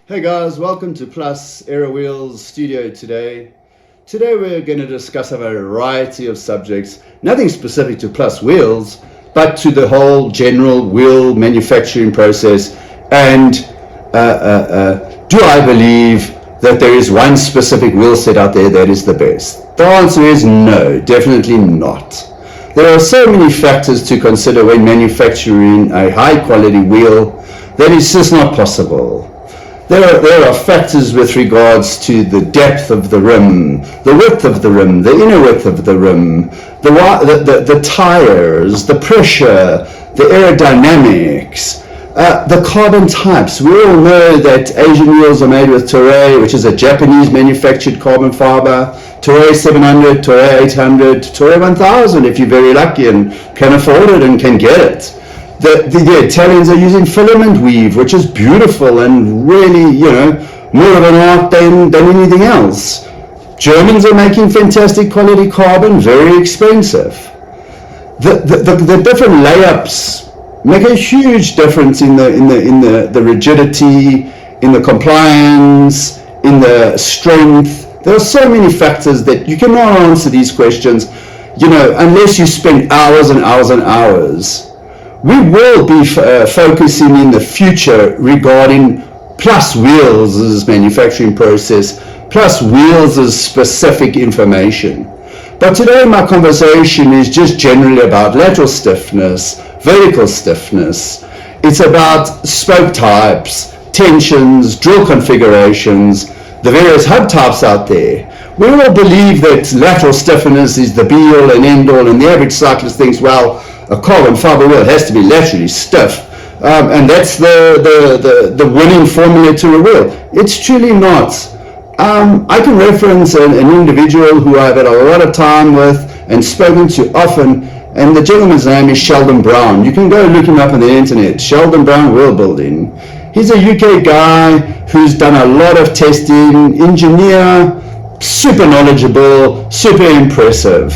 Hey guys, welcome to Plus Aero Wheels Studio today. Today we're going to discuss a variety of subjects, nothing specific to Plus Wheels, but to the whole general wheel manufacturing process. And do I believe that there is one specific wheel set out there that is the best? The answer is no, definitely not. There are so many factors to consider when manufacturing a high quality wheel that it's just not possible. There are factors with regards to the depth of the rim, the width of the rim, the inner width of the rim, the tires, the pressure, the aerodynamics, the carbon types. We all know that Asian wheels are made with Toray, which is a Japanese manufactured carbon fiber, Toray 700, Toray 800, Toray 1000 if you're very lucky and can afford it and can get it. The Italians are using filament weave, which is beautiful and really, more of an art than anything else. Germans are making fantastic quality carbon, very expensive. The different layups make a huge difference in the rigidity, in the compliance, in the strength. There are so many factors that you cannot answer these questions, unless you spend hours and hours and hours. We will be focusing in the future regarding Plus Wheels' manufacturing process, Plus Wheels' specific information. But today my conversation is just generally about lateral stiffness, vertical stiffness. It's about spoke types, tensions, drill configurations, the various hub types out there. We all believe that lateral stiffness is the be-all and end-all, and the average cyclist thinks, well, a carbon fiber wheel has to be laterally stiff, and that's the winning formula to a wheel. It's truly not. I can reference an individual who I've had a lot of time with and spoken to often, and the gentleman's name is Sheldon Brown. You can go look him up on the internet, Sheldon Brown Wheel Building. He's a UK guy who's done a lot of testing, engineer, super knowledgeable, super impressive.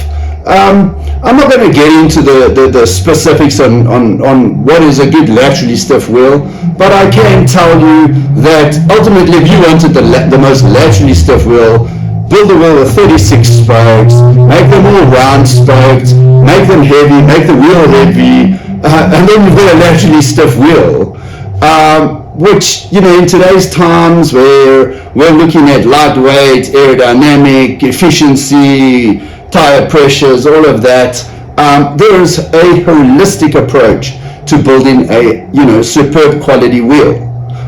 I'm not going to get into the specifics on what is a good laterally stiff wheel, but I can tell you that ultimately if you wanted the most laterally stiff wheel, build a wheel with 36 spokes, make them all round spoked, make them heavy, make the wheel heavy, and then you've got a laterally stiff wheel. Which, in today's times where we're looking at lightweight, aerodynamic, efficiency, tire pressures, all of that, there is a holistic approach to building a superb quality wheel,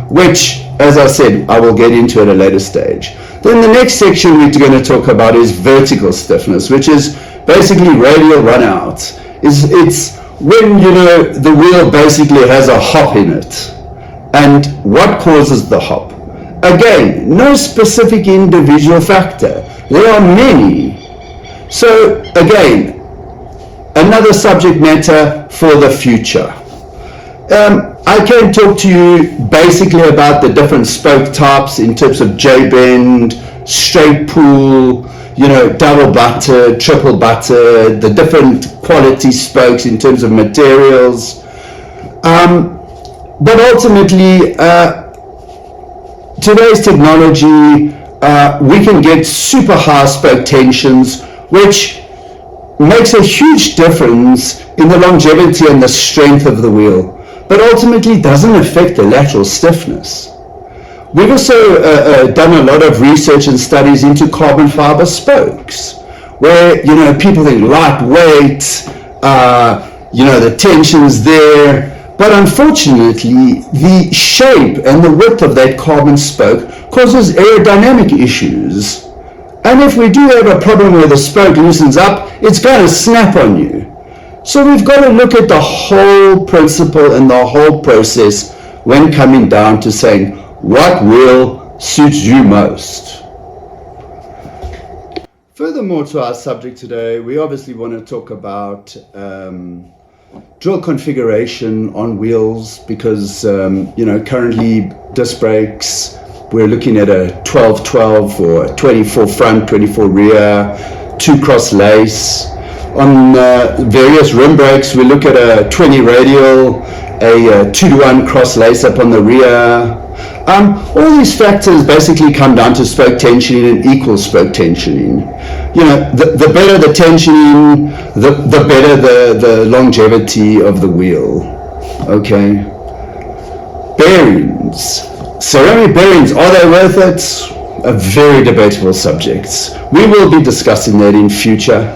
which, as I said, I will get into at a later stage. Then the next section we're going to talk about is vertical stiffness, which is basically radial runout. It's when the wheel basically has a hop in it. And what causes the hop? Again, no specific individual factor. There are many. So again, another subject matter for the future. I can talk to you basically about the different spoke types in terms of J-bend, straight pull, double butted, triple butted, the different quality spokes in terms of materials. But ultimately, today's technology, we can get super high spoke tensions, which makes a huge difference in the longevity and the strength of the wheel, but ultimately doesn't affect the lateral stiffness. We've also done a lot of research and studies into carbon fiber spokes, where people think lightweight, the tension's there. But unfortunately, the shape and the width of that carbon spoke causes aerodynamic issues. And if we do have a problem where the spoke loosens up, it's going to snap on you. So we've got to look at the whole principle and the whole process when coming down to saying what wheel suits you most. Furthermore to our subject today, we obviously want to talk about drill configuration on wheels because currently disc brakes, we're looking at a 12-12 or a 24 front, 24 rear, 2 cross lace. On various rim brakes, we look at a 20 radial, a 2-to-1 cross lace up on the rear. All these factors basically come down to spoke tensioning and equal spoke tensioning. You know, the better the tensioning, the better the longevity of the wheel. Okay. Bearings. Ceramic bearings, are they worth it? A very debatable subject. We will be discussing that in future.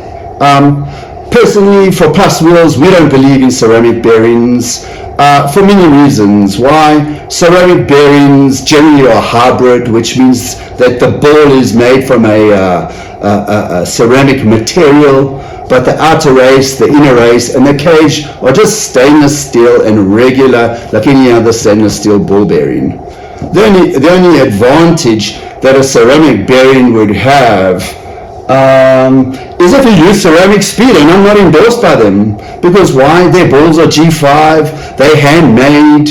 Personally, for plus wheels, we don't believe in ceramic bearings for many reasons. Why? Ceramic bearings generally are hybrid, which means that the ball is made from a ceramic material, but the outer race, the inner race, and the cage are just stainless steel and regular, like any other stainless steel ball bearing. The only advantage that a ceramic bearing would have is if you use ceramic speed, and I'm not endorsed by them, because why? Their balls are G5, they're handmade,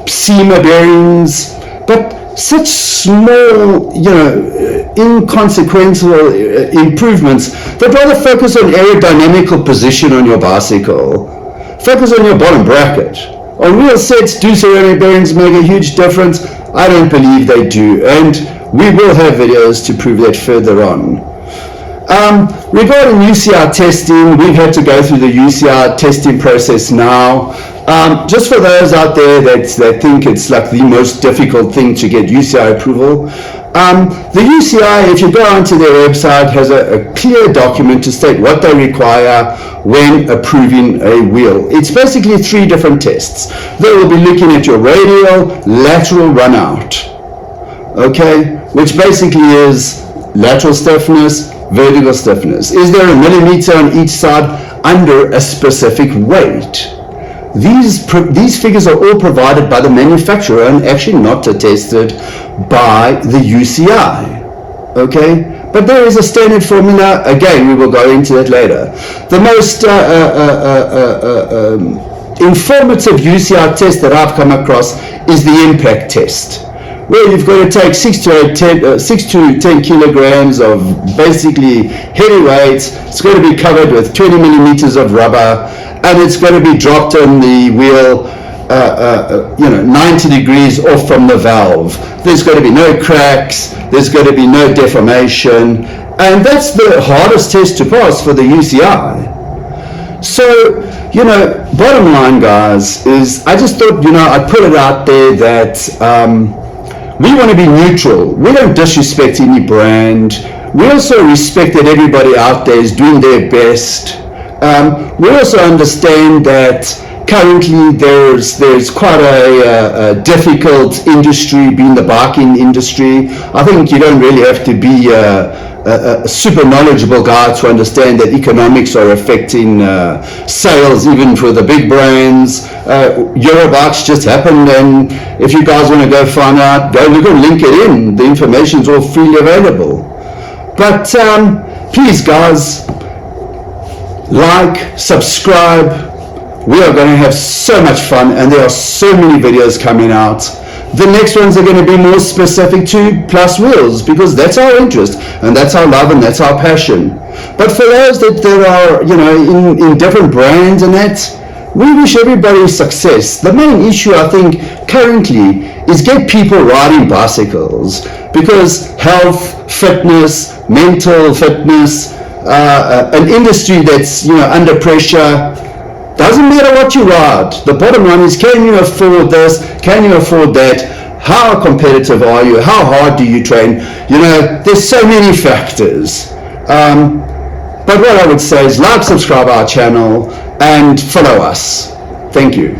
SEMA bearings, but such small, you know, inconsequential improvements. They'd rather focus on aerodynamical position on your bicycle. Focus on your bottom bracket. On wheel sets, do ceramic bearings make a huge difference? I don't believe they do, and we will have videos to prove that further on. Regarding UCR testing, we've had to go through the UCR testing process now. Just for those out there that think it's like the most difficult thing to get UCI approval, the UCI, if you go onto their website, has a clear document to state what they require when approving a wheel. It's basically 3 different tests. They will be looking at your radial, lateral run out, okay, which basically is lateral stiffness, vertical stiffness. Is there a millimeter on each side under a specific weight? These figures are all provided by the manufacturer and actually not attested by the UCI, okay? But there is a standard formula. Again, we will go into that later. The most informative UCI test that I've come across is the impact test, where you've got to take 6 to 10 kilograms of basically heavy weights. It's going to be covered with 20 millimeters of rubber, and it's going to be dropped on the wheel, 90 degrees off from the valve. There's going to be no cracks, there's going to be no deformation, and that's the hardest test to pass for the UCI. So, bottom line, guys, is I just thought, I'd put it out there that we want to be neutral. We don't disrespect any brand. We also respect that everybody out there is doing their best. We also understand that currently there's quite a difficult industry, being the biking industry. I think you don't really have to be a super knowledgeable guy to understand that economics are affecting sales even for the big brands. Eurobikes just happened, and if you guys want to go find out, go look on LinkedIn. The information's all freely available. But please, guys, like, subscribe. We are going to have so much fun, and there are so many videos coming out. The next ones are going to be more specific to plus wheels, because that's our interest, and that's our love, and that's our passion. But for those that are, in different brands and that, we wish everybody success. The main issue, I think, currently is get people riding bicycles, because health, fitness, mental fitness, an industry that's under pressure. Doesn't matter what you ride. The bottom line is, can you afford this? Can you afford that? How competitive are you? How hard do you train? There's so many factors. But what I would say is like, subscribe our channel, and follow us. Thank you.